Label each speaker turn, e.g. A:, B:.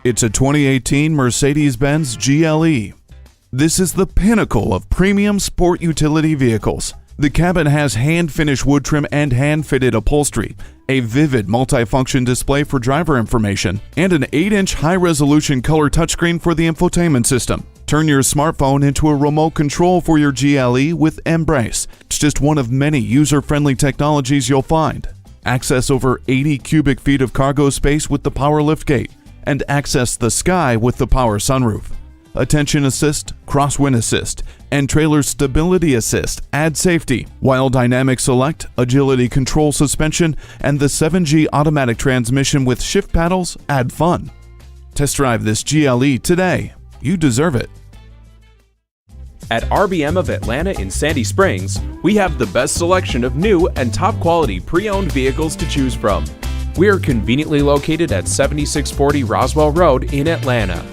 A: It's a 2018 Mercedes-Benz GLE. This is the pinnacle of premium sport utility vehicles. The cabin has hand-finished wood trim and hand-fitted upholstery, a vivid multifunction display for driver information, and an 8-inch high-resolution color touchscreen for the infotainment system. Turn your smartphone into a remote control for your GLE with Embrace. It's just one of many user-friendly technologies you'll find. Access over 80 cubic feet of cargo space with the power liftgate, and access the sky with the power sunroof. Attention assist, crosswind assist, and trailer stability assist add safety, while dynamic select, agility control suspension, and the 7G automatic transmission with shift paddles add fun. Test drive this GLE today. You deserve it.
B: At RBM of Atlanta in Sandy Springs, we have the best selection of new and top-quality pre-owned vehicles to choose from. We are conveniently located at 7640 Roswell Road in Atlanta.